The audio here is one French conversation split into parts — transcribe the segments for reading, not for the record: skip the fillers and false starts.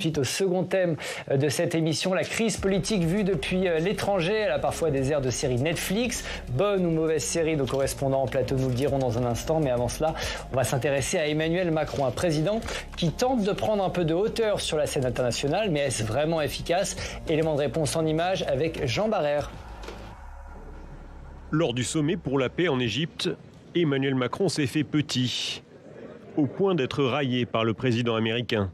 Suite au second thème de cette émission, la crise politique vue depuis l'étranger. Elle a parfois des airs de série Netflix. Bonne ou mauvaise série, nos correspondants en plateau nous le diront dans un instant. Mais avant cela, on va s'intéresser à Emmanuel Macron, un président qui tente de prendre un peu de hauteur sur la scène internationale. Mais est-ce vraiment efficace? Élément de réponse en images avec Jean Barrère. Lors du sommet pour la paix en Égypte, Emmanuel Macron s'est fait petit, au point d'être raillé par le président américain.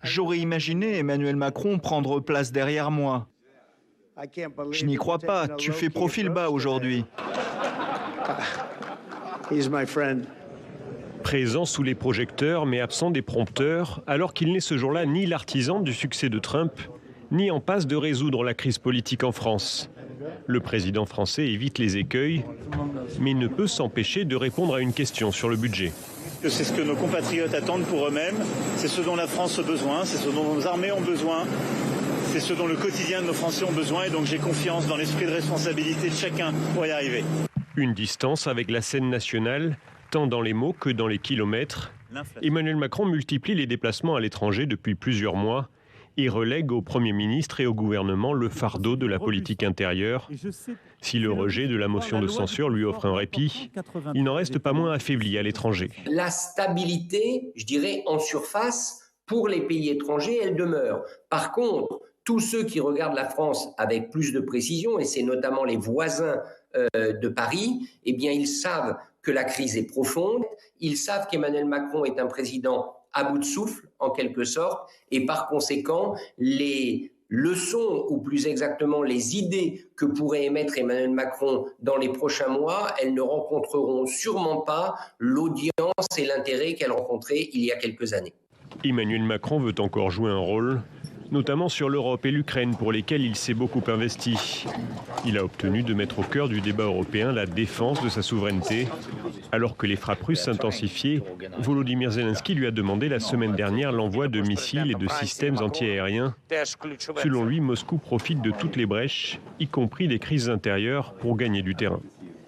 J'aurais imaginé Emmanuel Macron prendre place derrière moi. Je n'y crois pas, tu fais profil bas aujourd'hui. Présent sous les projecteurs mais absent des prompteurs, alors qu'il n'est ce jour-là ni l'artisan du succès de Trump, ni en passe de résoudre la crise politique en France. Le président français évite les écueils, mais ne peut s'empêcher de répondre à une question sur le budget. C'est ce que nos compatriotes attendent pour eux-mêmes, c'est ce dont la France a besoin, c'est ce dont nos armées ont besoin, c'est ce dont le quotidien de nos Français ont besoin, et donc j'ai confiance dans l'esprit de responsabilité de chacun pour y arriver. Une distance avec la scène nationale, tant dans les mots que dans les kilomètres. Emmanuel Macron multiplie les déplacements à l'étranger depuis plusieurs mois et relègue au Premier ministre et au gouvernement le fardeau de la politique intérieure. Si le rejet de la motion de censure lui offre un répit, il n'en reste pas moins affaibli à l'étranger. La stabilité, je dirais, en surface, pour les pays étrangers, elle demeure. Par contre, tous ceux qui regardent la France avec plus de précision, et c'est notamment les voisins de Paris, eh bien, ils savent que la crise est profonde, ils savent qu'Emmanuel Macron est un président à bout de souffle, en quelque sorte, et par conséquent, les leçons, ou plus exactement les idées que pourrait émettre Emmanuel Macron dans les prochains mois, elles ne rencontreront sûrement pas l'audience et l'intérêt qu'elles rencontraient il y a quelques années. Emmanuel Macron veut encore jouer un rôle, notamment sur l'Europe et l'Ukraine, pour lesquels il s'est beaucoup investi. Il a obtenu de mettre au cœur du débat européen la défense de sa souveraineté. Alors que les frappes russes s'intensifiaient, Volodymyr Zelensky lui a demandé la semaine dernière l'envoi de missiles et de systèmes antiaériens. Selon lui, Moscou profite de toutes les brèches, y compris des crises intérieures, pour gagner du terrain.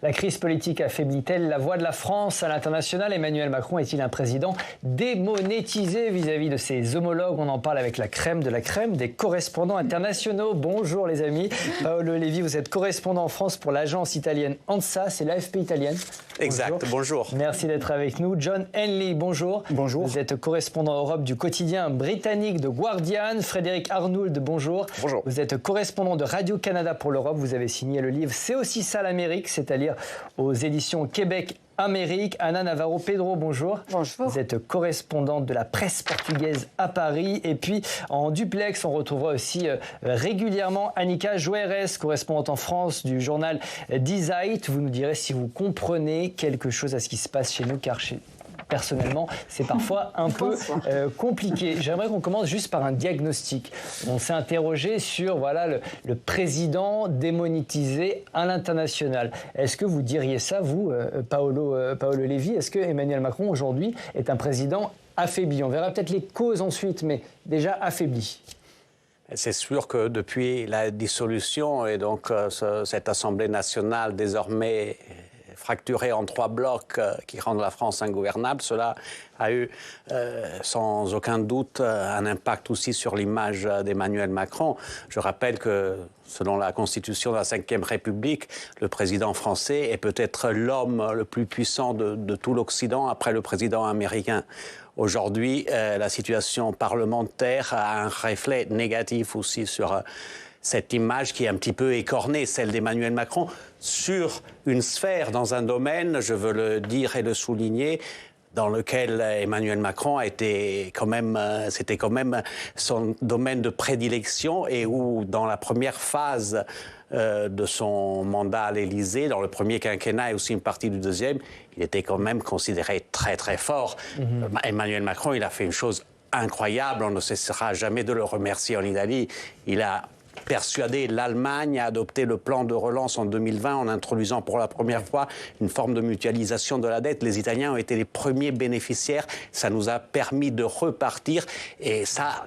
La crise politique affaiblit-elle la voix de la France à l'international? Emmanuel Macron est-il un président démonétisé vis-à-vis de ses homologues? On en parle avec la crème de la crème des correspondants internationaux. Bonjour les amis. Paolo Levi, vous êtes correspondant en France pour l'agence italienne ANSA, c'est l'AFP italienne. Exact, bonjour. Merci d'être avec nous. John Henley, bonjour. Bonjour. Vous êtes correspondant Europe du quotidien britannique de Guardian. Frédéric Arnould, bonjour. Bonjour. Vous êtes correspondant de Radio-Canada pour l'Europe. Vous avez signé le livre C'est aussi ça l'Amérique, c'est-à-dire aux éditions Québec Amérique. Anna Navarro Pedro, bonjour. Bonjour. Vous êtes correspondante de la presse portugaise à Paris. Et puis en duplex, on retrouvera aussi régulièrement Annika Joeres, correspondante en France du journal Die Zeit. Vous nous direz si vous comprenez quelque chose à ce qui se passe chez nous, car personnellement, c'est parfois un peu compliqué. J'aimerais qu'on commence juste par un diagnostic. On s'est interrogé sur le président démonétisé à l'international. Est-ce que vous diriez ça, vous, Paolo Levi? Est-ce que Emmanuel Macron, aujourd'hui, est un président affaibli? On verra peut-être les causes ensuite, mais déjà affaibli. C'est sûr que depuis la dissolution et donc cette Assemblée nationale désormais fracturée en 3 blocs qui rendent la France ingouvernable, cela a eu sans aucun doute un impact aussi sur l'image d'Emmanuel Macron. Je rappelle que selon la Constitution de la Ve République, le président français est peut-être l'homme le plus puissant de tout l'Occident après le président américain. Aujourd'hui, la situation parlementaire a un reflet négatif aussi sur cette image qui est un petit peu écornée, celle d'Emmanuel Macron, sur une sphère, dans un domaine, je veux le dire et le souligner, dans lequel Emmanuel Macron a été c'était quand même son domaine de prédilection, et où, dans la première phase de son mandat à l'Élysée, dans le premier quinquennat et aussi une partie du deuxième, il était quand même considéré très très fort. Emmanuel Macron, il a fait une chose incroyable, on ne cessera jamais de le remercier en Italie. Il a persuadé l'Allemagne à adopter le plan de relance en 2020 en introduisant pour la première fois une forme de mutualisation de la dette. Les Italiens ont été les premiers bénéficiaires. Ça nous a permis de repartir et ça,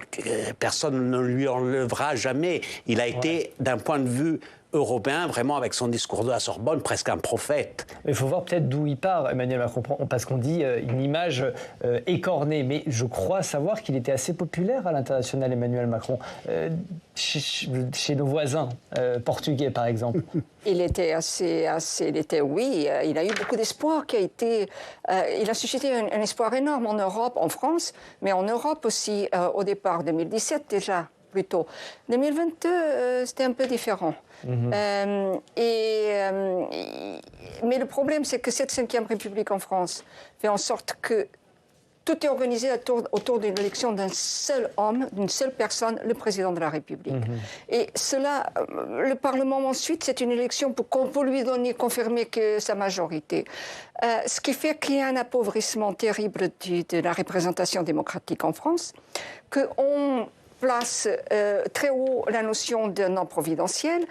personne ne lui enlèvera jamais. Il a été, d'un point de vue européen, vraiment avec son discours de la Sorbonne, presque un prophète. Il faut voir peut-être d'où il part, Emmanuel Macron, parce qu'on dit une image écornée. Mais je crois savoir qu'il était assez populaire à l'international, Emmanuel Macron, chez nos voisins portugais, par exemple. Il était oui, il a eu beaucoup d'espoir il a suscité un espoir énorme en Europe, en France, mais en Europe aussi, au départ, 2017 déjà, plutôt. 2022, c'était un peu différent. Mais le problème, c'est que cette 5e République en France fait en sorte que tout est organisé autour d'une élection d'un seul homme, d'une seule personne, le président de la République. Et cela, le Parlement ensuite, c'est une élection pour lui confirmer que sa majorité. Ce qui fait qu'il y a un appauvrissement terrible de la représentation démocratique en France, qu'on place très haut la notion d'un homme providentiel.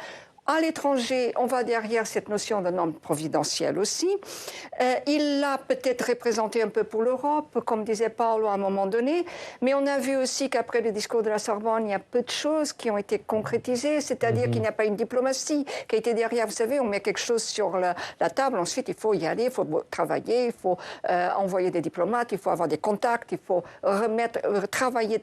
À l'étranger, on va derrière cette notion d'un homme providentiel aussi. Il l'a peut-être représenté un peu pour l'Europe, comme disait Paolo à un moment donné, mais on a vu aussi qu'après le discours de la Sorbonne, il y a peu de choses qui ont été concrétisées, c'est-à-dire qu'il n'y a pas une diplomatie qui a été derrière. Vous savez, on met quelque chose sur la table, ensuite il faut y aller, il faut travailler, il faut envoyer des diplomates, il faut avoir des contacts, il faut travailler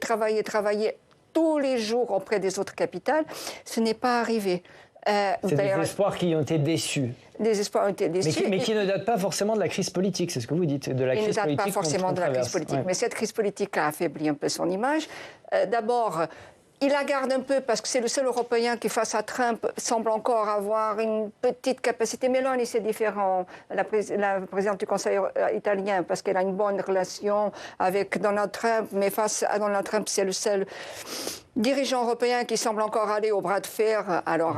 tous les jours auprès des autres capitales. Ce n'est pas arrivé. C'est des espoirs qui ont été déçus. Des espoirs ont été déçus. Mais qui ne datent pas forcément de la crise politique, c'est ce que vous dites, de la crise politique. Ils ne datent pas forcément de la crise politique, mais cette crise politique a affaibli un peu son image. D'abord, il la garde un peu parce que c'est le seul Européen qui, face à Trump, semble encore avoir une petite capacité. Meloni, c'est différent, la présidente du Conseil italien, parce qu'elle a une bonne relation avec Donald Trump, mais face à Donald Trump, c'est le seul dirigeant européen qui semble encore aller au bras de fer. Alors,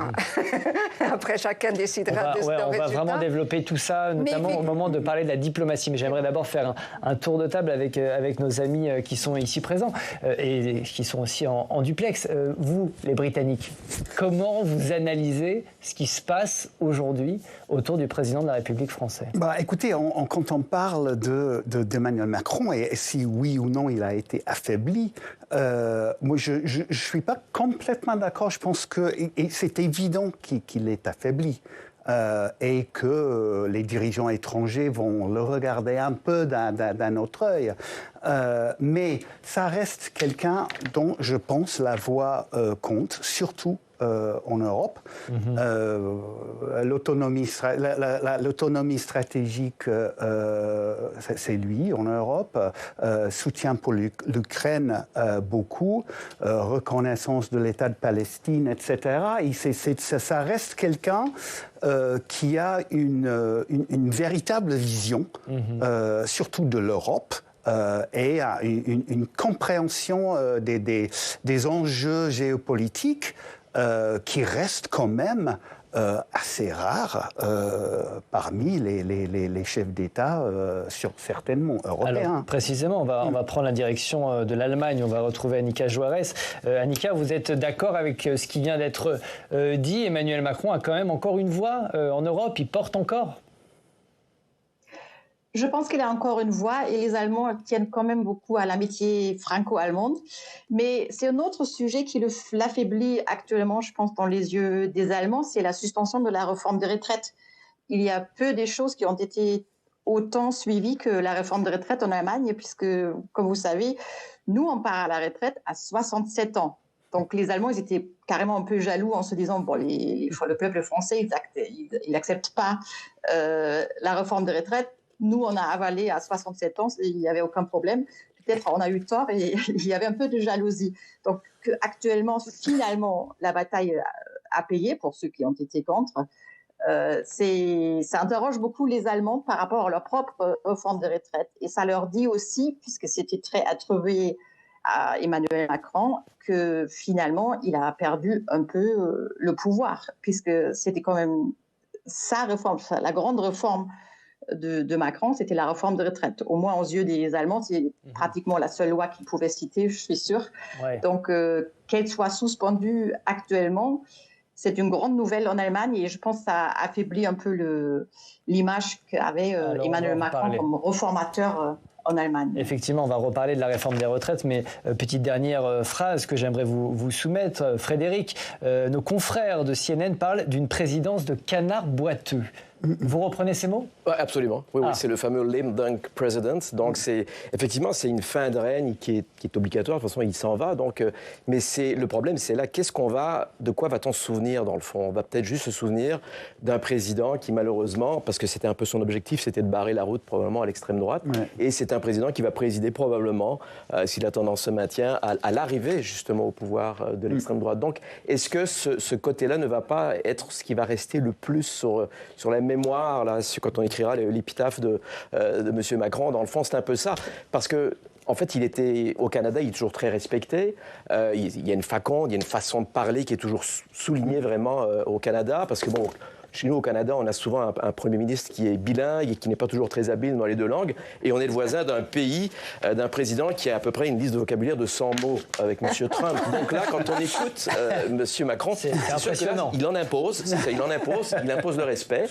après, chacun décidera de ce résultat. On va vraiment développer tout ça, notamment au moment de parler de la diplomatie. Mais j'aimerais d'abord faire un tour de table avec nos amis qui sont ici présents et qui sont aussi en duplex. Vous, les Britanniques, comment vous analysez ce qui se passe aujourd'hui autour du président de la République française ? Écoutez, quand on parle d'Emmanuel Macron, et si oui ou non il a été affaibli, moi je ne suis pas complètement d'accord. Je pense que c'est évident qu'il est affaibli. Et que les dirigeants étrangers vont le regarder un peu d'un autre œil. Mais ça reste quelqu'un dont, je pense, la voix compte, surtout en Europe. L'autonomie stratégique, c'est lui en Europe. Soutien pour l'Ukraine, beaucoup. Reconnaissance de l'État de Palestine, etc. Ça reste quelqu'un qui a une véritable vision, surtout de l'Europe. Et une compréhension des enjeux géopolitiques qui reste quand même assez rare parmi les chefs d'État, certainement européens. Alors, précisément, on va prendre la direction de l'Allemagne, on va retrouver Annika Juarez. Annika, vous êtes d'accord avec ce qui vient d'être dit ? Emmanuel Macron a quand même encore une voix en Europe, il porte encore ? Je pense qu'il a encore une voix et les Allemands tiennent quand même beaucoup à l'amitié franco-allemande. Mais c'est un autre sujet qui l'affaiblit actuellement, je pense, dans les yeux des Allemands, c'est la suspension de la réforme des retraites. Il y a peu des choses qui ont été autant suivies que la réforme des retraites en Allemagne, puisque, comme vous savez, nous, on part à la retraite à 67 ans. Donc les Allemands, ils étaient carrément un peu jaloux en se disant, bon, le peuple français, il n'accepte pas la réforme des retraites. Nous, on a avalé à 67 ans, il n'y avait aucun problème. Peut-être on a eu tort et il y avait un peu de jalousie. Donc, actuellement, finalement, la bataille a payé pour ceux qui ont été contre. Ça interroge beaucoup les Allemands par rapport à leur propre réforme de retraite. Et ça leur dit aussi, puisque c'était très attribué à Emmanuel Macron, que finalement, il a perdu un peu le pouvoir, puisque c'était quand même sa réforme, la grande réforme de Macron, c'était la réforme de retraite. Au moins, aux yeux des Allemands, c'est pratiquement la seule loi qu'ils pouvaient citer, je suis sûre. Ouais. Donc, qu'elle soit suspendue actuellement, c'est une grande nouvelle en Allemagne et je pense que ça affaiblit un peu l'image qu'avait Emmanuel Macron comme réformateur en Allemagne. Effectivement, on va reparler de la réforme des retraites, mais petite dernière phrase que j'aimerais vous soumettre. Frédéric, nos confrères de CNN parlent d'une présidence de canard boiteux. Vous reprenez ces mots ? Ouais, absolument. Oui, c'est le fameux lame dunk president. Donc, effectivement, c'est une fin de règne qui est obligatoire. De toute façon, il s'en va. Donc, mais le problème, c'est là, de quoi va-t-on se souvenir dans le fond ? On va peut-être juste se souvenir d'un président qui, malheureusement, parce que c'était un peu son objectif, c'était de barrer la route probablement à l'extrême droite. Ouais. Et c'est un président qui va présider probablement, si la tendance se maintient, à l'arrivée justement au pouvoir de l'extrême droite. Donc, est-ce que ce côté-là ne va pas être ce qui va rester le plus sur la mémoire, là, quand on écrira l'épitaphe de M. Macron, dans le fond, c'est un peu ça. Parce que, en fait, au Canada, il est toujours très respecté. Il y a une faconde, il y a une façon de parler qui est toujours soulignée vraiment au Canada. Parce que, bon, chez nous, au Canada, on a souvent un Premier ministre qui est bilingue et qui n'est pas toujours très habile dans les deux langues. Et on est le voisin d'un pays, d'un président qui a à peu près une liste de vocabulaire de 100 mots avec M. Trump. Donc là, quand on écoute M. Macron, c'est impressionnant. Il impose le respect.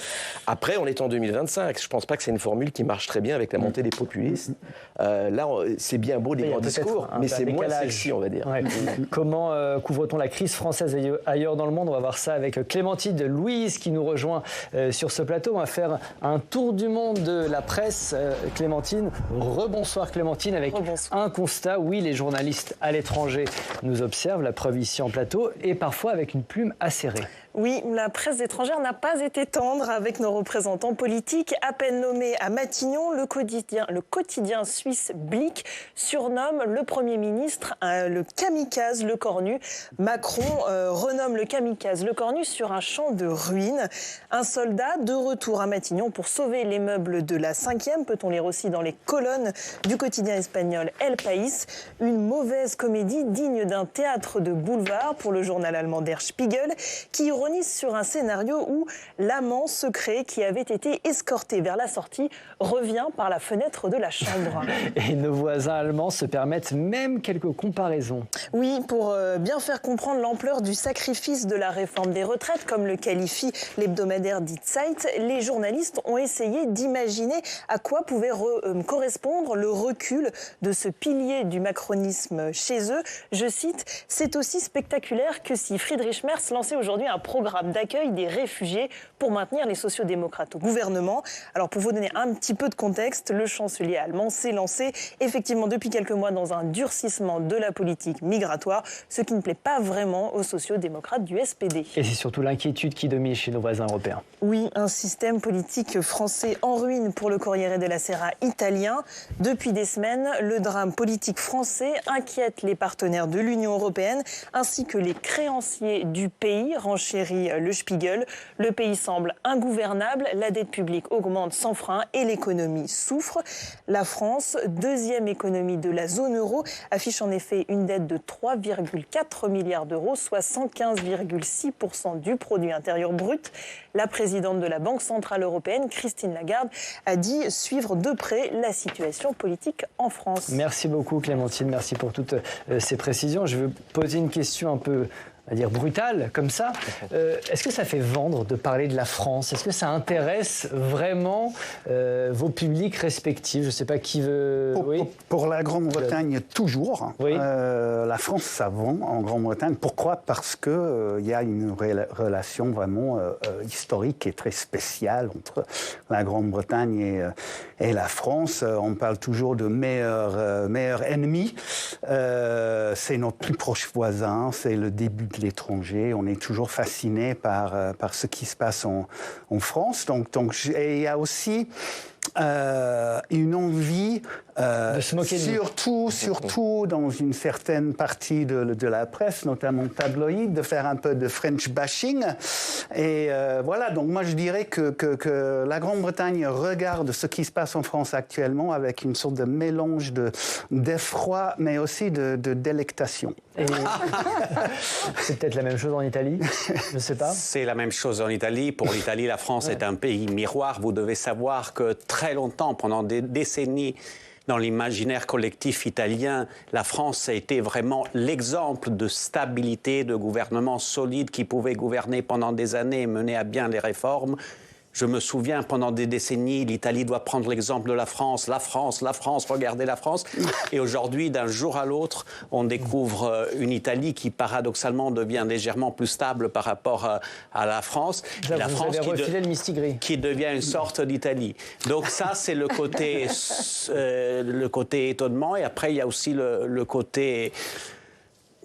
Après, on est en 2025. Je ne pense pas que c'est une formule qui marche très bien avec la montée des populistes. Là, c'est bien beau des grands discours, mais c'est moins sexy, on va dire. Ouais. Comment couvre-t-on la crise française ailleurs dans le monde ? On va voir ça avec Clémentine de Louise qui nous rejoint sur ce plateau. On va faire un tour du monde de la presse. Clémentine, rebonsoir Clémentine, avec un constat. Oui, les journalistes à l'étranger nous observent, la preuve ici en plateau, et parfois avec une plume acérée. Oui, la presse étrangère n'a pas été tendre avec nos représentants politiques. À peine nommé à Matignon, le quotidien suisse Blick surnomme le Premier ministre le kamikaze le cornu. Macron renomme le kamikaze le cornu sur un champ de ruines. Un soldat de retour à Matignon pour sauver les meubles de la 5e, peut-on lire aussi dans les colonnes du quotidien espagnol El País. Une mauvaise comédie digne d'un théâtre de boulevard pour le journal allemand Der Spiegel, qui ironise sur un scénario où l'amant secret qui avait été escorté vers la sortie revient par la fenêtre de la chambre. Et nos voisins allemands se permettent même quelques comparaisons. Oui, pour bien faire comprendre l'ampleur du sacrifice de la réforme des retraites, comme le qualifie l'hebdomadaire Die Zeit, les journalistes ont essayé d'imaginer à quoi pouvait correspondre le recul de ce pilier du macronisme chez eux. Je cite, « C'est aussi spectaculaire que si Friedrich Merz lançait aujourd'hui un programme d'accueil des réfugiés pour maintenir les sociodémocrates au gouvernement. » Alors pour vous donner un petit peu de contexte, le chancelier allemand s'est lancé effectivement depuis quelques mois dans un durcissement de la politique migratoire, ce qui ne plaît pas vraiment aux sociodémocrates du SPD. Et c'est surtout l'inquiétude qui domine chez nos voisins européens. Oui, un système politique français en ruine pour le Corriere della Sera italien. Depuis des semaines, le drame politique français inquiète les partenaires de l'Union européenne ainsi que les créanciers du pays, renchérit le Spiegel. Le pays semble ingouvernable, la dette publique augmente sans frein et l'économie souffre. La France, deuxième économie de la zone euro, affiche en effet une dette de 3,4 milliards d'euros, soit 115,6% du produit intérieur brut. La présidente de la Banque centrale européenne, Christine Lagarde, a dit suivre de près la situation politique en France. Merci beaucoup Clémentine, merci pour toutes ces précisions. Je veux poser une question un peu, à dire brutale, comme ça. Est-ce que ça fait vendre de parler de la France ? Est-ce que ça intéresse vraiment vos publics respectifs ? Je ne sais pas qui veut... Pour la Grande-Bretagne, toujours. Oui. La France, ça vend en Grande-Bretagne. Pourquoi ? Parce qu'il y a une relation vraiment historique et très spéciale entre la Grande-Bretagne et la France. On parle toujours de meilleurs ennemis. C'est notre plus proche voisin, c'est le début de l'étranger. On est toujours fasciné par ce qui se passe en France. Et il y a aussi une envie, de se moquer surtout dans une certaine partie de la presse, notamment tabloïd, de faire un peu de French bashing. Et voilà, donc moi je dirais que la Grande-Bretagne regarde ce qui se passe en France actuellement avec une sorte de mélange d'effroi, mais aussi de délectation. C'est peut-être la même chose en Italie, je ne sais pas. C'est la même chose en Italie. Pour l'Italie, la France est un pays miroir. Vous devez savoir que très longtemps, pendant des décennies, dans l'imaginaire collectif italien, la France a été vraiment l'exemple de stabilité, de gouvernement solide qui pouvait gouverner pendant des années et mener à bien les réformes. Je me souviens, pendant des décennies, l'Italie doit prendre l'exemple de la France, regardez la France. Et aujourd'hui, d'un jour à l'autre, on découvre une Italie qui, paradoxalement, devient légèrement plus stable par rapport à la France. Ça, la France qui devient une sorte d'Italie. Donc ça, c'est le côté étonnement. Et après, il y a aussi le côté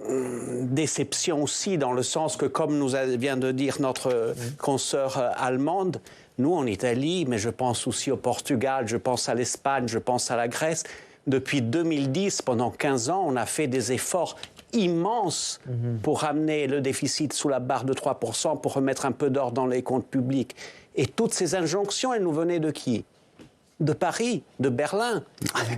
déception aussi, dans le sens que, comme nous vient de dire notre consoeur allemande, nous en Italie, mais je pense aussi au Portugal, je pense à l'Espagne, je pense à la Grèce, depuis 2010, pendant 15 ans, on a fait des efforts immenses pour ramener le déficit sous la barre de 3%, pour remettre un peu d'ordre dans les comptes publics. Et toutes ces injonctions, elles nous venaient de qui ? De Paris, de Berlin,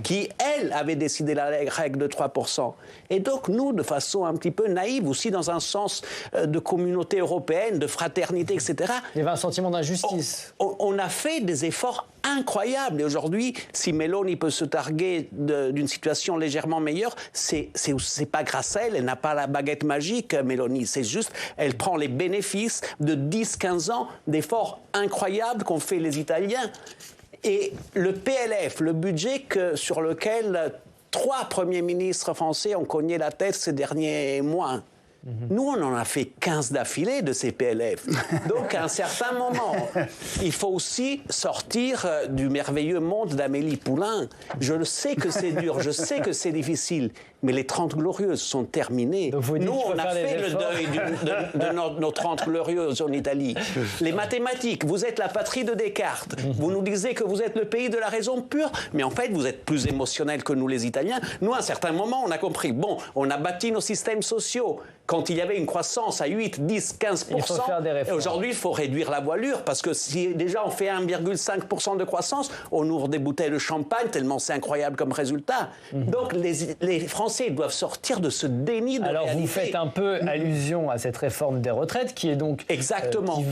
qui, elle, avait décidé la règle de 3%. Et donc, nous, de façon un petit peu naïve, aussi dans un sens de communauté européenne, de fraternité, etc. Il y avait un sentiment d'injustice. On a fait des efforts incroyables. Et aujourd'hui, si Meloni peut se targuer d'une situation légèrement meilleure, c'est pas grâce à elle. Elle n'a pas la baguette magique, Meloni. C'est juste, elle prend les bénéfices de 10-15 ans d'efforts incroyables qu'ont fait les Italiens. Et le PLF, le budget sur lequel 3 premiers ministres français ont cogné la tête ces derniers mois, nous, on en a fait 15 d'affilée de ces PLF. Donc, à un certain moment, il faut aussi sortir du merveilleux monde d'Amélie Poulain. Je le sais que c'est dur, je sais que c'est difficile, mais les 30 Glorieuses sont terminées. Nous, on a fait le deuil de nos 30 Glorieuses en Italie. Les mathématiques, vous êtes la patrie de Descartes. Vous nous disiez que vous êtes le pays de la raison pure, mais en fait, vous êtes plus émotionnels que nous, les Italiens. Nous, à un certain moment, on a compris, bon, on a bâti nos systèmes sociaux. Quand il y avait une croissance à 8, 10, 15%, et aujourd'hui, il faut réduire la voilure, parce que si déjà on fait 1,5% de croissance, on ouvre des bouteilles de champagne, tellement c'est incroyable comme résultat. Donc les Français doivent sortir de ce déni de Alors réalité. vous faites un peu allusion à cette réforme des retraites, qui est donc exactement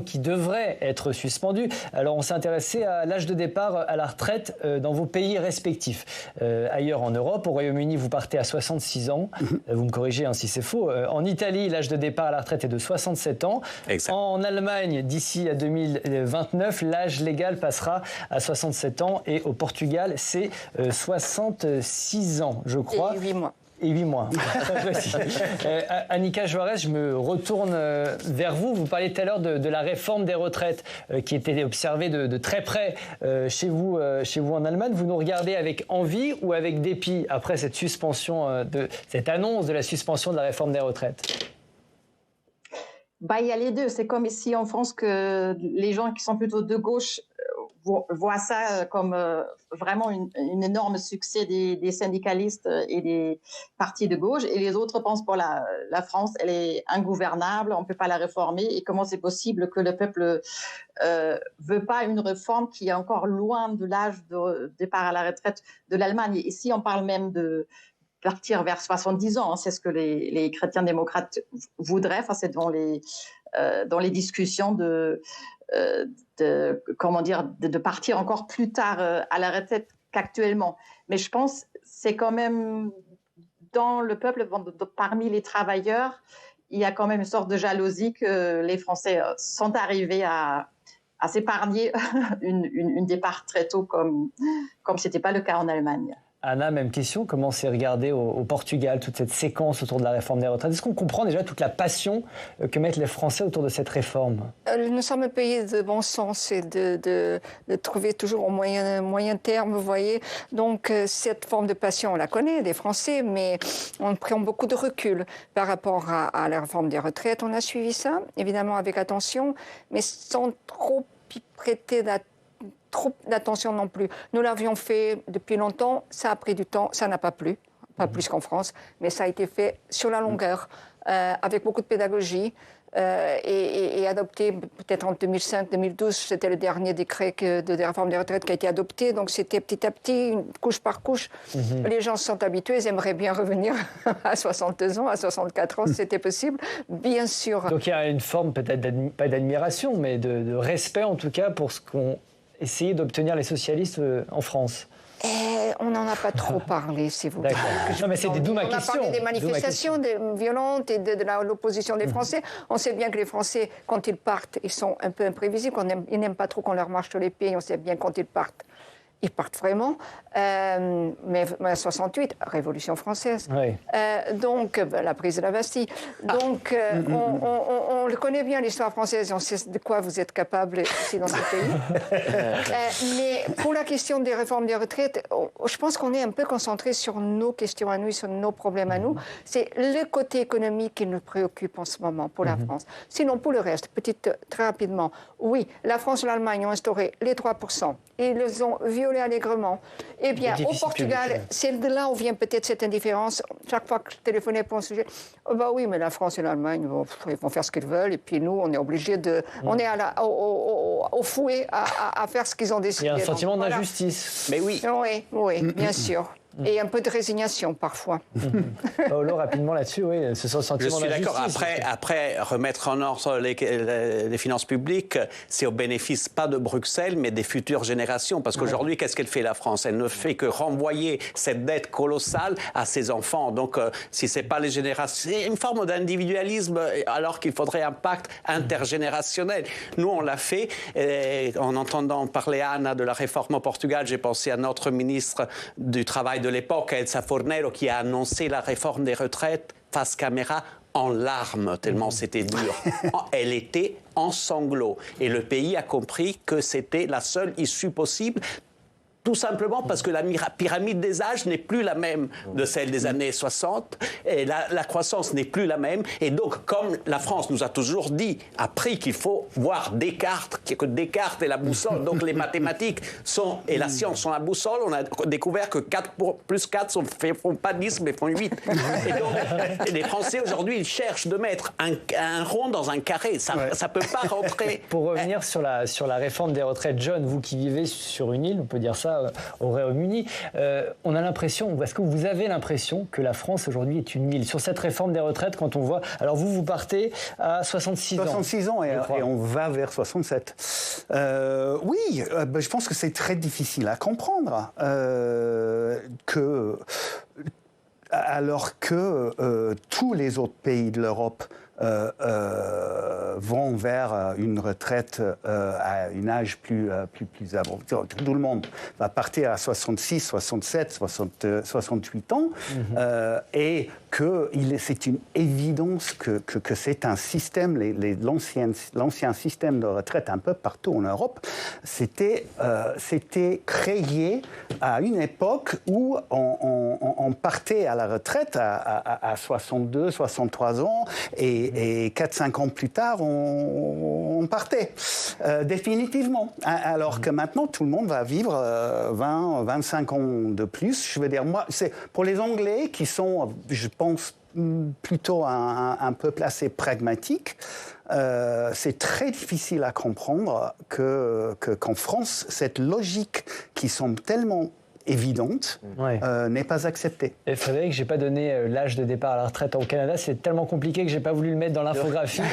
qui devrait être suspendue. Alors on s'est intéressé à l'âge de départ à la retraite dans vos pays respectifs. Ailleurs en Europe, au Royaume-Uni, vous partez à 66 ans. Vous me corrigez si c'est faux. En Italie, l'âge de départ à la retraite est de 67 ans. Exact. En Allemagne, d'ici à 2029, l'âge légal passera à 67 ans. Et au Portugal, c'est 66 ans, je crois. Et 8 mois. Et 8 mois. Annika Juarez, je me retourne vers vous. Vous parliez tout à l'heure de la réforme des retraites qui était observée de très près chez vous en Allemagne. Vous nous regardez avec envie ou avec dépit après cette suspension, cette annonce de la suspension de la réforme des retraites? Il y a les deux. C'est comme ici en France que les gens qui sont plutôt de gauche voient ça comme vraiment un énorme succès des syndicalistes et des partis de gauche, et les autres pensent pour la France, elle est ingouvernable, on ne peut pas la réformer, et comment c'est possible que le peuple veut pas une réforme qui est encore loin de l'âge de départ à la retraite de l'Allemagne. Ici, on parle même de partir vers 70 ans, c'est ce que les chrétiens démocrates voudraient, c'est dans les discussions de partir encore plus tard à la retraite qu'actuellement. Mais je pense que c'est quand même dans le peuple, parmi les travailleurs, il y a quand même une sorte de jalousie que les Français sont arrivés à s'épargner une départ très tôt comme ce n'était pas le cas en Allemagne. Anna, même question, comment c'est regardé au Portugal, toute cette séquence autour de la réforme des retraites? Est-ce qu'on comprend déjà toute la passion que mettent les Français autour de cette réforme? Nous sommes un pays de bon sens et de trouver toujours au moyen terme, vous voyez. Donc cette forme de passion, on la connaît des Français, mais on prend beaucoup de recul par rapport à la réforme des retraites. On a suivi ça, évidemment avec attention, mais sans trop y prêter trop d'attention non plus. Nous l'avions fait depuis longtemps, ça a pris du temps, ça n'a pas plu, pas plus qu'en France, mais ça a été fait sur la longueur, avec beaucoup de pédagogie, et adopté peut-être en 2005-2012, c'était le dernier décret de réforme des retraites qui a été adopté, donc c'était petit à petit, couche par couche. Les gens se sont habitués, ils aimeraient bien revenir à 62 ans, à 64 ans, si c'était possible, bien sûr. Donc il y a une forme peut-être, pas d'admiration, mais de respect en tout cas pour ce qu'ont essayé d'obtenir les socialistes en France. On n'en a pas trop parlé, si vous voulez. Non, mais c'est d'où ma question. On a parlé des manifestations violentes et de l'opposition des Français. On sait bien que les Français, quand ils partent, ils sont un peu imprévisibles. Ils n'aiment pas trop qu'on leur marche sur les pieds. On sait bien quand ils partent vraiment. Mais 68, Révolution française. Oui. Donc, la prise de la Bastille. Donc, on le connaît bien, l'histoire française. On sait de quoi vous êtes capable ici dans ce pays. Mais pour la question des réformes des retraites, je pense qu'on est un peu concentré sur nos questions à nous, sur nos problèmes à nous. C'est le côté économique qui nous préoccupe en ce moment pour la France. Sinon, pour le reste, très rapidement, oui, la France et l'Allemagne ont instauré les 3%. Ils les ont violés allègrement. Eh bien, au Portugal, c'est de là où vient peut-être cette indifférence. Chaque fois que je téléphonais pour un sujet, bah oui, mais la France et l'Allemagne, ils vont faire ce qu'ils veulent, et puis nous, on est obligés de... On est au fouet à faire ce qu'ils ont décidé. Il y a un sentiment d'injustice. Mais oui. Oui, bien sûr. Et un peu de résignation, parfois. Paolo, rapidement là-dessus, oui, ce sentiment d'injustice. Je suis d'accord. Après, remettre en ordre les finances publiques, c'est au bénéfice pas de Bruxelles, mais des futures générations. Parce qu'aujourd'hui, qu'est-ce qu'elle fait, la France? Elle ne fait que renvoyer cette dette colossale à ses enfants. Donc, si ce n'est pas les générations... C'est une forme d'individualisme, alors qu'il faudrait un pacte intergénérationnel. Nous, on l'a fait. Et en entendant parler, Anna, de la réforme au Portugal, j'ai pensé à notre ministre du Travail de l'époque, Elsa Fornero, qui a annoncé la réforme des retraites face caméra en larmes, tellement c'était dur. Elle était en sanglots. Et le pays a compris que c'était la seule issue possible, tout simplement parce que la pyramide des âges n'est plus la même de celle des années 60, et la croissance n'est plus la même. Et donc, comme la France nous a toujours appris qu'il faut voir Descartes, que Descartes est la boussole, donc les mathématiques et la science sont la boussole, on a découvert que 4 plus 4 font pas 10, mais font 8. Et donc, les Français, aujourd'hui, ils cherchent de mettre un rond dans un carré. Ça ne peut pas rentrer. Pour revenir sur la réforme des retraites, John, vous qui vivez sur une île, on peut dire ça, au Royaume-Uni, on a l'impression, ou est-ce que vous avez l'impression que la France aujourd'hui est une île? Sur cette réforme des retraites, quand on voit... Alors vous partez à 66 ans. 66 ans et on va vers 67. Oui, je pense que c'est très difficile à comprendre alors que tous les autres pays de l'Europe vont vers une retraite à un âge plus avancé. Tout le monde va partir à 66, 67, 68 ans et que c'est une évidence que c'est un système, l'ancien système de retraite un peu partout en Europe, c'était créé à une époque où on partait à la retraite à 62, 63 ans et 4-5 ans plus tard, on partait définitivement. Alors que maintenant, tout le monde va vivre 20, 25 ans de plus. Je veux dire, moi, c'est pour les Anglais qui sont, je pense, plutôt un peuple assez pragmatique. C'est très difficile à comprendre qu'en France, cette logique qui semble tellement évidente n'est pas acceptée. Et Frédéric, j'ai pas donné l'âge de départ à la retraite au Canada, c'est tellement compliqué que j'ai pas voulu le mettre dans l'infographie,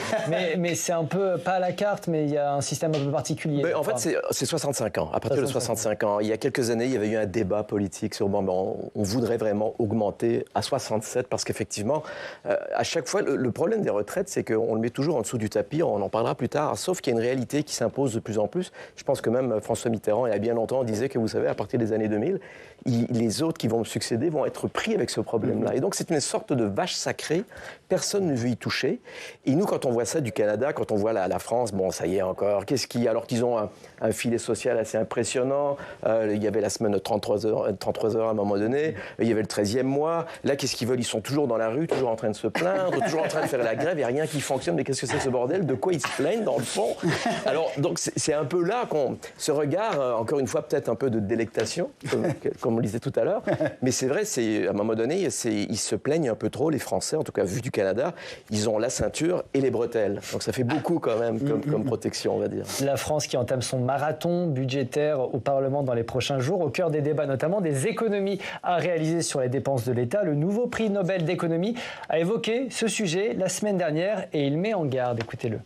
mais c'est un peu, pas à la carte, mais il y a un système un peu particulier. En fait, c'est 65 ans, à partir de 65 ans. Il y a quelques années, il y avait eu un débat politique sur, on voudrait vraiment augmenter à 67, parce qu'effectivement, à chaque fois, le problème des retraites, c'est qu'on le met toujours en dessous du tapis, on en parlera plus tard, sauf qu'il y a une réalité qui s'impose de plus en plus. Je pense que même François Mitterrand, il y a bien longtemps, disait que, vous savez, à partir des années 2000, les autres qui vont me succéder vont être pris avec ce problème-là. Et donc, c'est une sorte de vache sacrée. Personne ne veut y toucher. Et nous, quand on voit ça du Canada, quand on voit la France, bon, ça y est encore. Alors qu'ils ont un filet social assez impressionnant. Il y avait la semaine de 33 heures à un moment donné. Il y avait le 13e mois. Là, qu'est-ce qu'ils veulent? Ils sont toujours dans la rue, toujours en train de se plaindre, toujours en train de faire la grève. Il n'y a rien qui fonctionne. Mais qu'est-ce que c'est ce bordel? De quoi ils se plaignent, dans le fond? Alors, donc, c'est un peu là ce regard, encore une fois, peut-être un peu de délectation, comme on le disait tout à l'heure. Mais c'est vrai, à un moment donné, ils se plaignent un peu trop, les Français, en tout cas, vu du Canada. Ils ont la ceinture et les bretelles. Donc ça fait beaucoup quand même comme protection, on va dire. La France qui entame son marathon budgétaire au Parlement dans les prochains jours, au cœur des débats notamment des économies à réaliser sur les dépenses de l'État. Le nouveau prix Nobel d'économie a évoqué ce sujet la semaine dernière et il met en garde. Écoutez-le.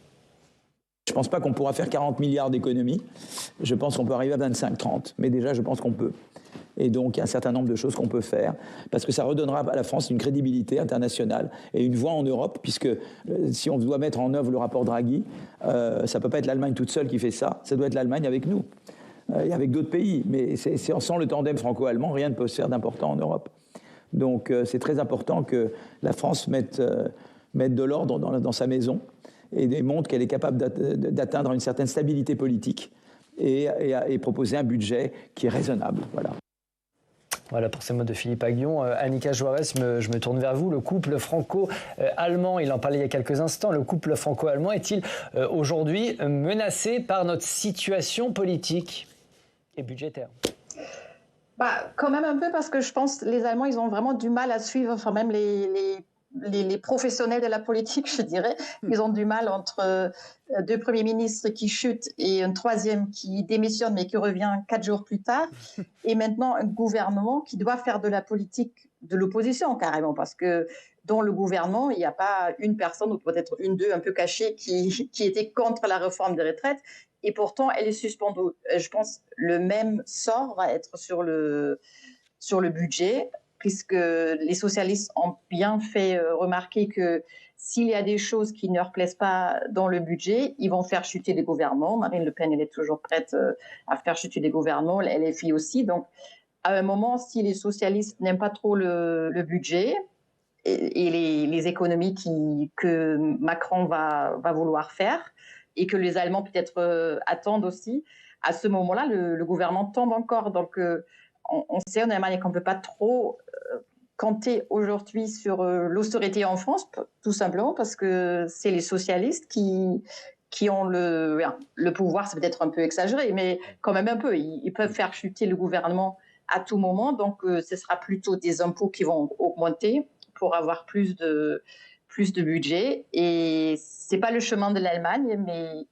Je ne pense pas qu'on pourra faire 40 milliards d'économies. Je pense qu'on peut arriver à 25-30. Mais déjà, je pense qu'on peut. Et donc, il y a un certain nombre de choses qu'on peut faire, parce que ça redonnera à la France une crédibilité internationale et une voix en Europe, puisque si on doit mettre en œuvre le rapport Draghi, ça ne peut pas être l'Allemagne toute seule qui fait ça doit être l'Allemagne avec nous, et avec d'autres pays. Mais sans le tandem franco-allemand, rien ne peut se faire d'important en Europe. Donc, c'est très important que la France mette de l'ordre dans sa maison et montre qu'elle est capable d'atteindre une certaine stabilité politique et proposer un budget qui est raisonnable. Voilà pour ces mots de Philippe Aghion. Annika Juarez, je me tourne vers vous. Le couple franco-allemand, il en parlait il y a quelques instants, le couple franco-allemand est-il aujourd'hui menacé par notre situation politique et budgétaire ? Quand même un peu, parce que je pense que les Allemands, ils ont vraiment du mal à suivre, enfin même les professionnels de la politique, je dirais. Ils ont du mal entre deux premiers ministres qui chutent et un troisième qui démissionne mais qui revient 4 jours plus tard. Et maintenant, un gouvernement qui doit faire de la politique de l'opposition carrément, parce que dans le gouvernement, il n'y a pas une personne, ou peut-être une, deux, un peu cachée, qui était contre la réforme des retraites. Et pourtant, elle est suspendue. Je pense le même sort va être sur le budget, puisque les socialistes ont bien fait remarquer que s'il y a des choses qui ne leur plaisent pas dans le budget, ils vont faire chuter les gouvernements. Marine Le Pen, elle est toujours prête à faire chuter les gouvernements, la LFI aussi. Donc, à un moment, si les socialistes n'aiment pas trop le budget et les économies que Macron va vouloir faire, et que les Allemands peut-être attendent aussi, à ce moment-là, le gouvernement tombe encore. Donc, on sait en Allemagne qu'on ne peut pas trop compter aujourd'hui sur l'austérité en France, tout simplement parce que c'est les socialistes qui ont le pouvoir, c'est peut-être un peu exagéré, mais quand même un peu. Ils peuvent faire chuter le gouvernement à tout moment, donc ce sera plutôt des impôts qui vont augmenter pour avoir plus de budget. Et c'est pas le chemin de l'Allemagne, mais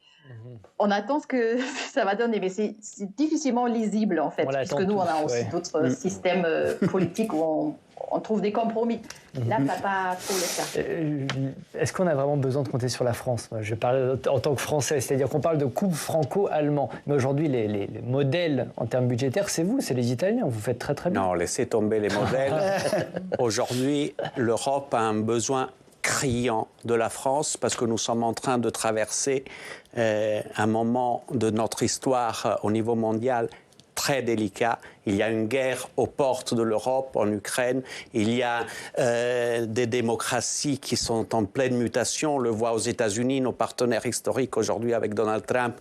on attend ce que ça va donner. Mais c'est difficilement lisible, en fait, puisque nous, on a aussi d'autres systèmes politiques où on trouve des compromis. Là, ça pas trop le cas. Est-ce qu'on a vraiment besoin de compter sur la France ? Je parle en tant que Français, c'est-à-dire qu'on parle de couple franco-allemand. Mais aujourd'hui, les modèles en termes budgétaires, c'est vous, c'est les Italiens. Vous faites très très bien. Non, laissez tomber les modèles. Aujourd'hui, l'Europe a un besoin criant de la France, parce que nous sommes en train de traverser un moment de notre histoire au niveau mondial très délicat. Il y a une guerre aux portes de l'Europe, en Ukraine. Il y a des démocraties qui sont en pleine mutation. On le voit aux États-Unis, nos partenaires historiques aujourd'hui avec Donald Trump,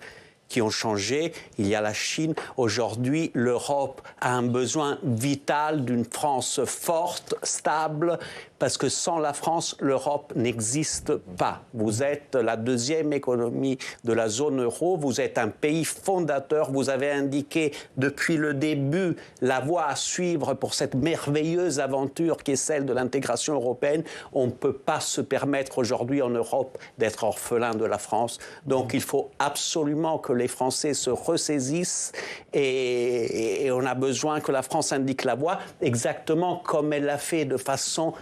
qui ont changé. Il y a la Chine. Aujourd'hui, l'Europe a un besoin vital d'une France forte, stable, parce que sans la France, l'Europe n'existe pas. Vous êtes la deuxième économie de la zone euro, vous êtes un pays fondateur, vous avez indiqué depuis le début la voie à suivre pour cette merveilleuse aventure qui est celle de l'intégration européenne. On ne peut pas se permettre aujourd'hui en Europe d'être orphelin de la France. Donc il faut absolument que les Français se ressaisissent et on a besoin que la France indique la voie, exactement comme elle l'a fait de façon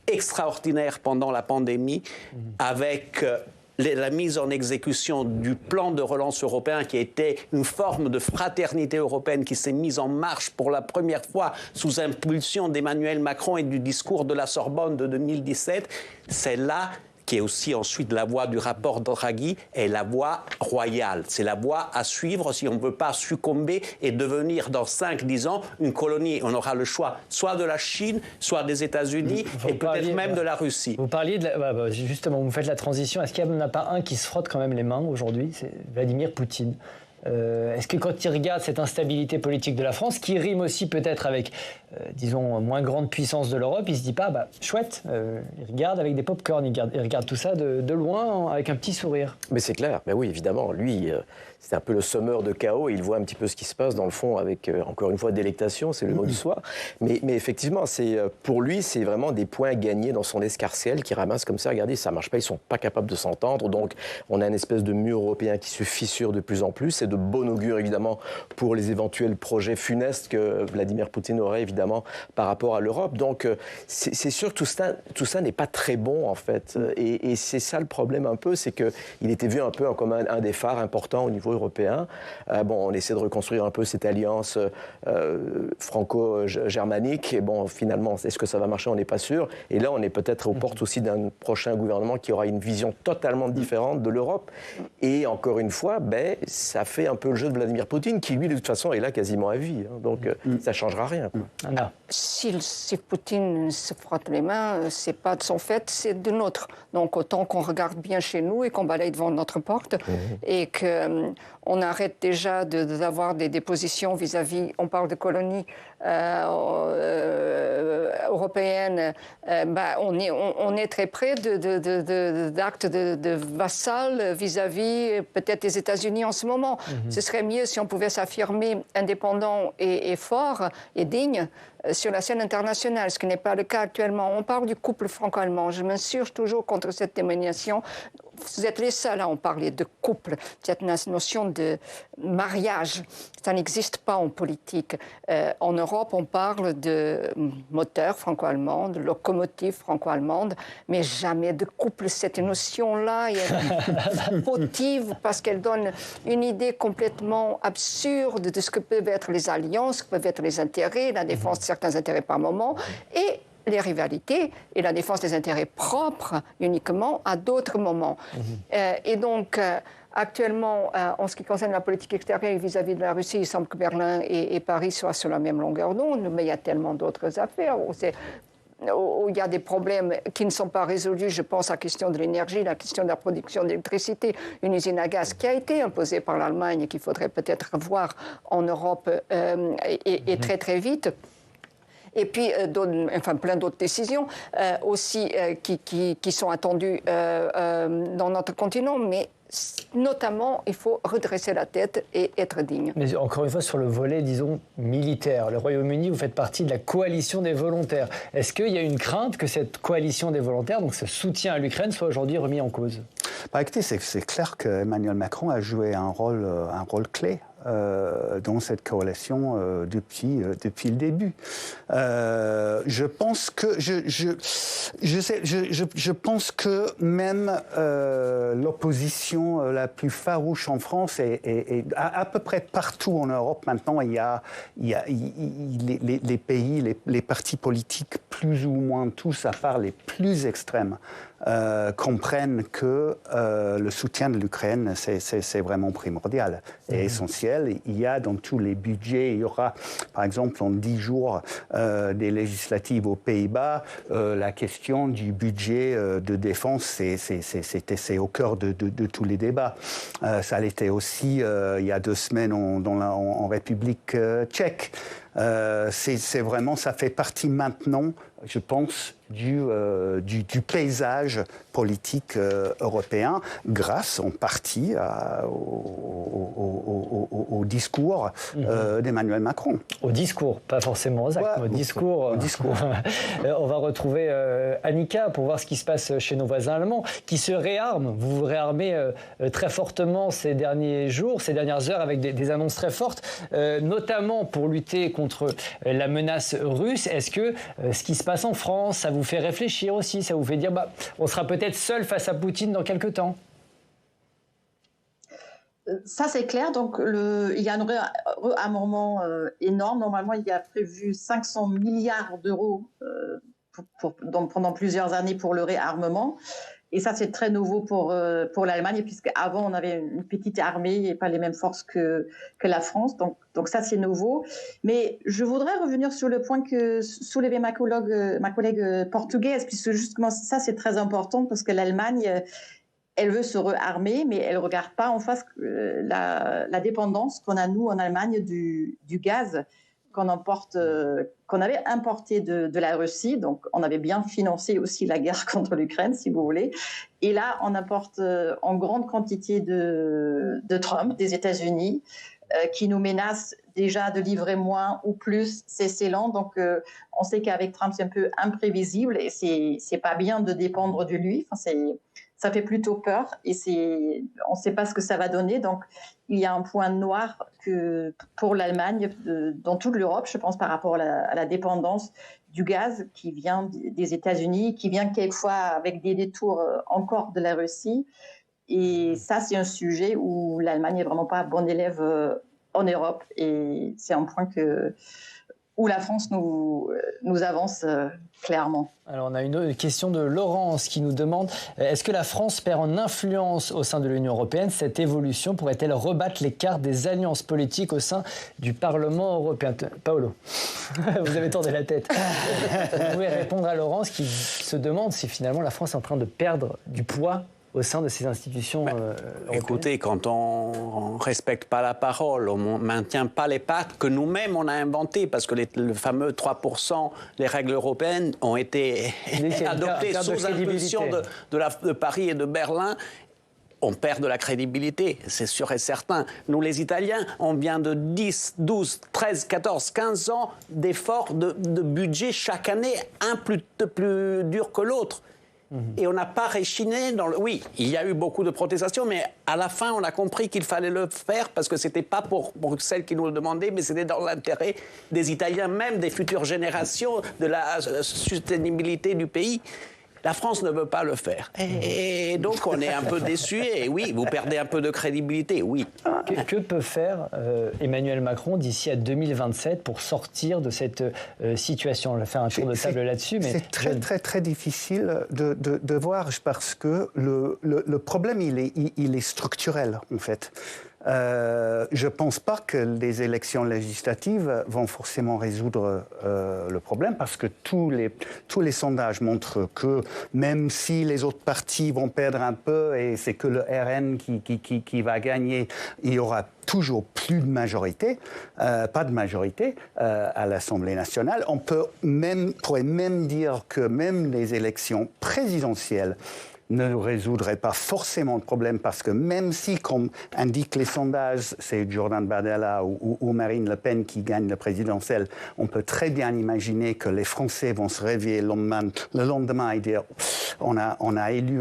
extraordinaire pendant la pandémie, avec la mise en exécution du plan de relance européen qui était une forme de fraternité européenne qui s'est mise en marche pour la première fois sous impulsion d'Emmanuel Macron et du discours de la Sorbonne de 2017. C'est là qui est aussi ensuite la voie du rapport Draghi, est la voie royale. C'est la voie à suivre si on ne veut pas succomber et devenir dans 5-10 ans une colonie. On aura le choix soit de la Chine, soit des États-Unis et peut-être même de la Russie. Vous parliez de justement, vous faites la transition. Est-ce qu'il n'y en a pas un qui se frotte quand même les mains aujourd'hui ? C'est Vladimir Poutine. Est-ce que quand il regarde cette instabilité politique de la France, qui rime aussi peut-être avec, disons, moins grande puissance de l'Europe, il se dit pas, chouette, il regarde avec des pop-corn, il regarde tout ça de loin avec un petit sourire. Mais c'est clair, mais oui, évidemment, lui, c'est un peu le semeur de chaos, il voit un petit peu ce qui se passe dans le fond avec, encore une fois, délectation, c'est le mot du soir. Mais effectivement, pour lui, c'est vraiment des points gagnés dans son escarcelle qui ramasse comme ça, regardez, ça marche pas, ils sont pas capables de s'entendre, donc on a une espèce de mur européen qui se fissure de plus en plus, et de bon augure évidemment pour les éventuels projets funestes que Vladimir Poutine aurait évidemment par rapport à l'Europe. Donc c'est sûr que tout ça n'est pas très bon en fait. Et c'est ça le problème un peu, c'est qu'il était vu un peu comme un des phares importants au niveau européen. Bon, on essaie de reconstruire un peu cette alliance franco-germanique. Et bon, finalement, est-ce que ça va marcher? On n'est pas sûr. Et là, on est peut-être aux portes aussi d'un prochain gouvernement qui aura une vision totalement différente de l'Europe. Et encore une fois, ça fait un peu le jeu de Vladimir Poutine, qui lui, de toute façon, est là quasiment à vie. Hein. Donc, ça ne changera rien. Si Poutine se frotte les mains, c'est pas de son fait, c'est de notre. Donc autant qu'on regarde bien chez nous et qu'on balaye devant notre porte et qu'on arrête déjà d'avoir des positions vis-à-vis, on parle de colonies européennes, on est très près d'actes de vassal vis-à-vis peut-être des États-Unis en ce moment. Ce serait mieux si on pouvait s'affirmer indépendant et fort et digne sur la scène internationale, ce qui n'est pas le cas actuellement. On parle du couple franco-allemand. Je m'insurge toujours contre cette dénomination. Vous êtes les seuls à en parler de couple, cette notion de mariage. Ça n'existe pas en politique. En Europe, on parle de moteur franco-allemand, de locomotive franco-allemande, mais jamais de couple. Cette notion-là est fautive parce qu'elle donne une idée complètement absurde de ce que peuvent être les alliances, ce que peuvent être les intérêts, la défense de certains intérêts par moment, et les rivalités et la défense des intérêts propres uniquement à d'autres moments. Et donc, actuellement, en ce qui concerne la politique extérieure vis-à-vis de la Russie, il semble que Berlin et Paris soient sur la même longueur d'onde, mais il y a tellement d'autres affaires où il y a des problèmes qui ne sont pas résolus. Je pense à la question de l'énergie, la question de la production d'électricité, une usine à gaz qui a été imposée par l'Allemagne et qu'il faudrait peut-être revoir en Europe et très très vite. Et puis, plein d'autres décisions aussi qui sont attendues dans notre continent, mais notamment, il faut redresser la tête et être digne. Mais encore une fois, sur le volet, disons, militaire, le Royaume-Uni, vous faites partie de la coalition des volontaires. Est-ce qu'il y a une crainte que cette coalition des volontaires, donc ce soutien à l'Ukraine, soit aujourd'hui remis en cause? Écoutez, c'est clair qu'Emmanuel Macron a joué un rôle clé dans cette coalition depuis le début. Je pense que même l'opposition la plus farouche en France et à peu près partout en Europe maintenant, il y a les pays, les partis politiques plus ou moins tous, à part les plus extrêmes, comprennent que le soutien de l'Ukraine, c'est vraiment primordial et essentiel. Il y a dans tous les budgets, il y aura, par exemple, en 10 jours des législatives aux Pays-Bas, la question du budget de défense, c'est au cœur de tous les débats. Ça l'était aussi il y a 2 semaines en République tchèque. C'est vraiment, ça fait partie maintenant, je pense, du paysage politique européen, grâce en partie au discours d'Emmanuel Macron. Au discours, pas forcément aux actes, au discours. On va retrouver Annika pour voir ce qui se passe chez nos voisins allemands, qui se réarment. Vous vous réarmez très fortement ces derniers jours, ces dernières heures, avec des annonces très fortes, notamment pour lutter contre la menace russe. Est-ce que ce qui se passe en France, ça vous fait réfléchir aussi? Ça vous fait dire, on sera peut-être seul face à Poutine dans quelques temps? Ça, c'est clair. Donc, il y a un réarmement énorme. Normalement, il y a prévu 500 milliards d'euros pendant plusieurs années pour le réarmement. Et ça, c'est très nouveau pour l'Allemagne, puisqu'avant, on avait une petite armée et pas les mêmes forces que la France. Donc ça, c'est nouveau. Mais je voudrais revenir sur le point que soulevait ma collègue portugaise, puisque justement, ça, c'est très important, parce que l'Allemagne, elle veut se réarmer, mais elle ne regarde pas en face la dépendance qu'on a, nous, en Allemagne, du gaz qu'on avait importé de la Russie. Donc, on avait bien financé aussi la guerre contre l'Ukraine, si vous voulez. Et là, on importe en grande quantité de Trump, des États-Unis, qui nous menacent déjà de livrer moins ou plus ces élans. Donc, on sait qu'avec Trump, c'est un peu imprévisible et c'est pas bien de dépendre de lui. Enfin, ça fait plutôt peur et on ne sait pas ce que ça va donner. Donc, il y a un point noir pour l'Allemagne, dans toute l'Europe, je pense, par rapport à la dépendance du gaz qui vient des États-Unis, qui vient quelquefois avec des détours encore de la Russie. Et ça, c'est un sujet où l'Allemagne n'est vraiment pas bon élève en Europe. Et c'est un point où la France nous avance clairement. Alors on a une question de Laurence qui nous demande est-ce que la France perd en influence au sein de l'Union européenne? Cette évolution pourrait-elle rebattre les cartes des alliances politiques au sein du Parlement européen? Paolo, vous avez tourné la tête. Vous pouvez répondre à Laurence qui se demande si finalement la France est en train de perdre du poids au sein de ces institutions européennes. Écoutez, quand on ne respecte pas la parole, on ne maintient pas les pactes que nous-mêmes on a inventés, parce que le fameux 3%, les règles européennes ont été adoptées sous impulsion de Paris et de Berlin, on perd de la crédibilité, c'est sûr et certain. Nous, les Italiens, on vient de 10, 12, 13, 14, 15 ans d'efforts de budget chaque année, un plus dur que l'autre. Et on n'a pas réchiné dans le... Oui, il y a eu beaucoup de protestations, mais à la fin, on a compris qu'il fallait le faire parce que ce n'était pas pour celles qui nous le demandaient, mais c'était dans l'intérêt des Italiens, même des futures générations, de la soutenabilité du pays. La France ne veut pas le faire. Et donc, on est un peu déçus. Et oui, vous perdez un peu de crédibilité, oui. Que peut faire Emmanuel Macron d'ici à 2027 pour sortir de cette situation? On va faire un tour de table là-dessus. C'est très difficile de voir parce que le problème, il est structurel, en fait. Je ne pense pas que les élections législatives vont forcément résoudre le problème parce que tous les sondages montrent que même si les autres partis vont perdre un peu et c'est que le RN qui va gagner, il y aura toujours plus de majorité, pas de majorité à l'Assemblée nationale. On pourrait même dire que même les élections présidentielles ne résoudrait pas forcément le problème parce que même si, comme indiquent les sondages, c'est Jordan Bardella ou Marine Le Pen qui gagnent le présidentiel, on peut très bien imaginer que les Français vont se réveiller le lendemain et dire on a élu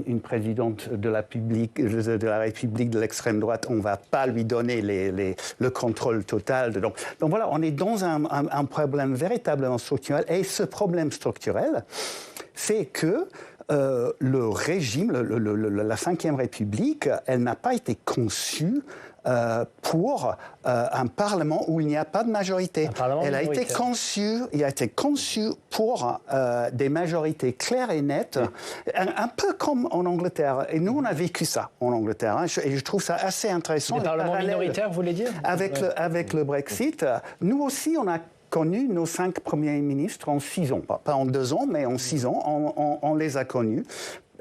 une présidente de la République de l'extrême droite, on ne va pas lui donner le contrôle total. Donc voilà, on est dans un problème véritablement structurel et ce problème structurel, c'est que le régime, la Ve République, elle n'a pas été conçue pour un Parlement où il n'y a pas de majorité. Il a été conçu pour des majorités claires et nettes, un peu comme en Angleterre. Et nous, on a vécu ça en Angleterre. Et je trouve ça assez intéressant. Des parlements minoritaires, vous voulez dire? Avec le Brexit, nous aussi, on a connu nos 5 premiers ministres en 6 ans. Pas en 2 ans, mais en 6 ans, on les a connus.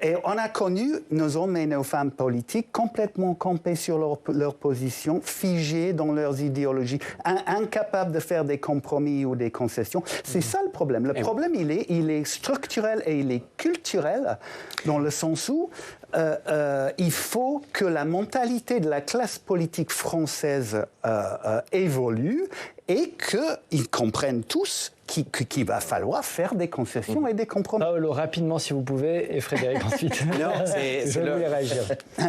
Et on a connu nos hommes et nos femmes politiques complètement campés sur leur position, figés dans leurs idéologies, incapables de faire des compromis ou des concessions. C'est ça le problème. Le problème, il est structurel et il est culturel, dans le sens où il faut que la mentalité de la classe politique française évolue et qu'ils comprennent tous qu'il va falloir faire des concessions et des compromis. Paolo, rapidement si vous pouvez, et Frédéric ensuite. Non, je voulais réagir.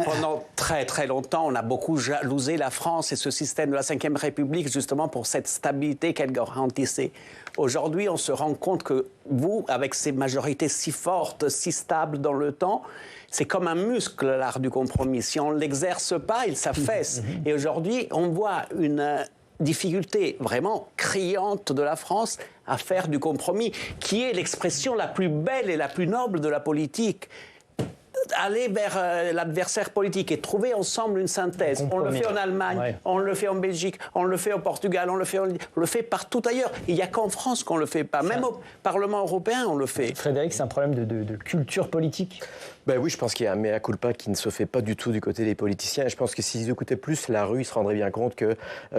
Pendant très très longtemps, on a beaucoup jalousé la France et ce système de la Ve République justement pour cette stabilité qu'elle garantissait. Aujourd'hui, on se rend compte que vous, avec ces majorités si fortes, si stables dans le temps, c'est comme un muscle, l'art du compromis. Si on ne l'exerce pas, il s'affaisse. Et aujourd'hui, on voit une difficulté vraiment criante de la France à faire du compromis, qui est l'expression la plus belle et la plus noble de la politique. Aller vers l'adversaire politique et trouver ensemble une synthèse. On le fait en Allemagne, on le fait en Belgique, on le fait au Portugal, on le fait partout ailleurs. Il n'y a qu'en France qu'on ne le fait pas. Même au Parlement européen, on le fait. Frédéric, c'est un problème de culture politique? Ben oui, je pense qu'il y a un mea culpa qui ne se fait pas du tout du côté des politiciens. Et je pense que s'ils écoutaient plus la rue, ils se rendraient bien compte que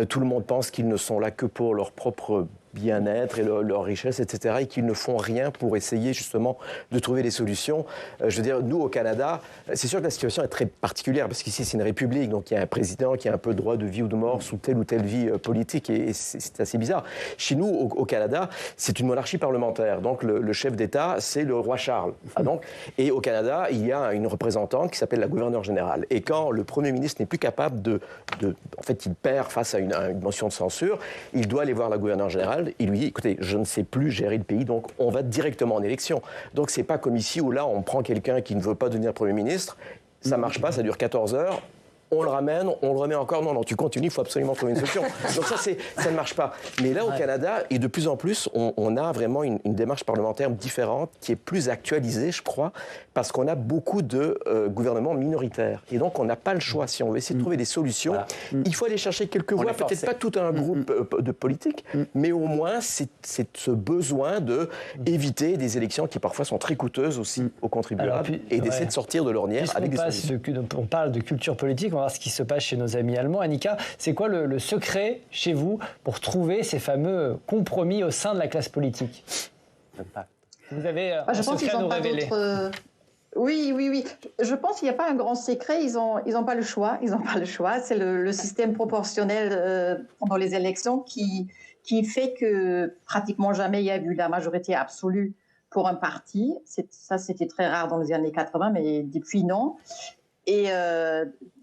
tout le monde pense qu'ils ne sont là que pour leur propre bien-être et leur richesse, etc., et qu'ils ne font rien pour essayer justement de trouver des solutions. Je veux dire, nous, au Canada, c'est sûr que la situation est très particulière, parce qu'ici, c'est une république, donc il y a un président qui a un peu droit de vie ou de mort sous telle ou telle vie politique, et c'est assez bizarre. Chez nous, au Canada, c'est une monarchie parlementaire, donc le chef d'État, c'est le roi Charles. Et au Canada, il y a une représentante qui s'appelle la gouverneure générale. Et quand le Premier ministre n'est plus capable en fait, il perd face à une motion de censure, il doit aller voir la gouverneure générale, il lui dit, écoutez, je ne sais plus gérer le pays, donc on va directement en élection. Donc c'est pas comme ici où là, on prend quelqu'un qui ne veut pas devenir Premier ministre, ça marche pas, ça dure 14 heures, on le ramène, on le remet encore. Non, tu continues, il faut absolument trouver une solution. Donc ça ne marche pas. Mais là, au Canada, et de plus en plus, on a vraiment une démarche parlementaire différente qui est plus actualisée, je crois, parce qu'on a beaucoup de gouvernements minoritaires. Et donc, on n'a pas le choix. Si on veut essayer de trouver des solutions, il faut aller chercher quelques voix, peut-être pas tout un groupe de politiques, mais au moins, c'est ce besoin d'éviter des élections qui parfois sont très coûteuses aussi aux contribuables et d'essayer de sortir de l'ornière avec des solutions. On parle de culture politique, on va voir ce qui se passe chez nos amis allemands. Annika, c'est quoi le secret chez vous pour trouver ces fameux compromis au sein de la classe politique? Vous avez un secret à nous révéler. Oui. Je pense qu'il n'y a pas un grand secret. Ils ont pas le choix. C'est le système proportionnel pendant les élections qui fait que pratiquement jamais il y a eu la majorité absolue pour un parti. Ça, c'était très rare dans les années 80, mais depuis, non. Et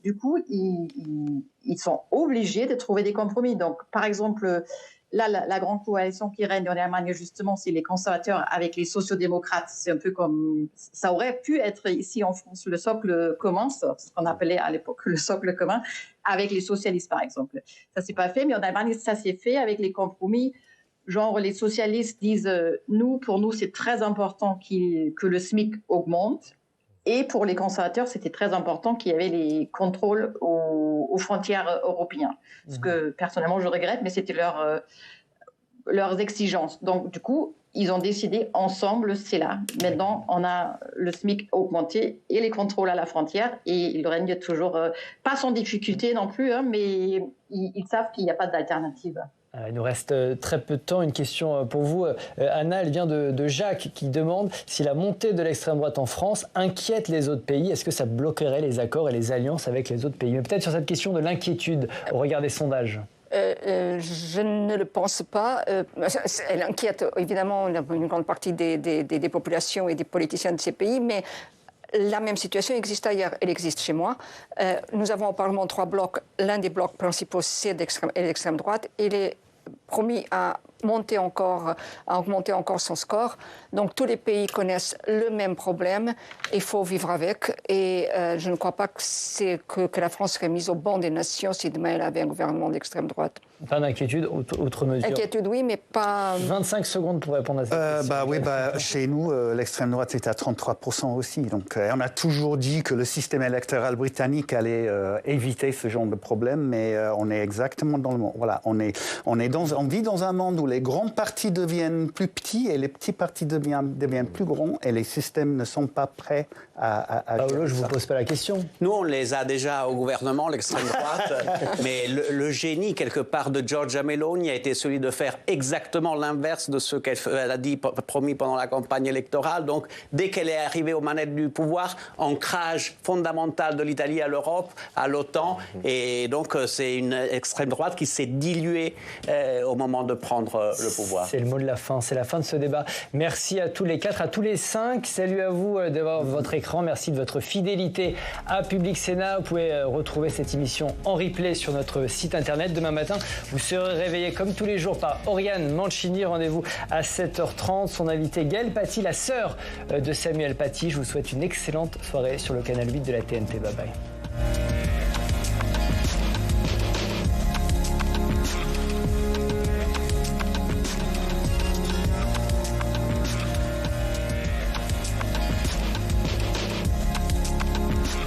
du coup, ils sont obligés de trouver des compromis. Donc, par exemple, là, la grande coalition qui règne en Allemagne, justement, c'est les conservateurs avec les sociodémocrates. C'est un peu comme... Ça aurait pu être ici en France le socle commun, ce qu'on appelait à l'époque le socle commun, avec les socialistes, par exemple. Ça ne s'est pas fait, mais en Allemagne, ça s'est fait avec les compromis. Genre, les socialistes disent, pour nous, c'est très important que le SMIC augmente. Et pour les conservateurs, c'était très important qu'il y avait les contrôles aux frontières européennes. Ce que, personnellement, je regrette, mais c'était leurs exigences. Donc, du coup, ils ont décidé ensemble, c'est là. Maintenant, on a le SMIC augmenté et les contrôles à la frontière. Et il règne toujours, pas sans difficulté non plus, mais ils savent qu'il n'y a pas d'alternative. Il nous reste très peu de temps. Une question pour vous. Anna, elle vient de Jacques qui demande si la montée de l'extrême droite en France inquiète les autres pays. Est-ce que ça bloquerait les accords et les alliances avec les autres pays? Mais peut-être sur cette question de l'inquiétude au regard des sondages. Je ne le pense pas. Elle inquiète évidemment une grande partie des populations et des politiciens de ces pays, mais la même situation existe ailleurs, elle existe chez moi. Nous avons au Parlement 3 blocs. L'un des blocs principaux, c'est l'extrême droite. Il est promis à augmenter encore son score. Donc tous les pays connaissent le même problème. Il faut vivre avec. Et je ne crois pas que la France serait mise au banc des nations si demain elle avait un gouvernement d'extrême droite. Pas d'inquiétude, autre mesure. Inquiétude, oui, mais pas... 25 secondes pour répondre à cette question. Chez nous, l'extrême droite est à 33% aussi. Donc, on a toujours dit que le système électoral britannique allait éviter ce genre de problème, mais on est exactement dans le monde. Voilà, on vit dans un monde où les grands partis deviennent plus petits et les petits partis deviennent plus grands et les systèmes ne sont pas prêts à Paolo, je ne vous pose pas la question. Nous, on les a déjà au gouvernement, l'extrême droite, mais le génie, quelque part, de Giorgia Meloni a été celui de faire exactement l'inverse de ce qu'elle a promis pendant la campagne électorale. Donc, dès qu'elle est arrivée aux manettes du pouvoir, ancrage fondamental de l'Italie à l'Europe, à l'OTAN, et donc c'est une extrême droite qui s'est diluée au moment de prendre le pouvoir. C'est le mot de la fin, c'est la fin de ce débat. Merci à tous les 4, à tous les 5. Salut à vous d'avoir votre écran. Merci de votre fidélité à Public Sénat. Vous pouvez retrouver cette émission en replay sur notre site internet. Demain matin, vous serez réveillés comme tous les jours par Oriane Mancini. Rendez-vous à 7h30. Son invité Gaëlle Paty, la sœur de Samuel Paty. Je vous souhaite une excellente soirée sur le canal 8 de la TNT. Bye bye.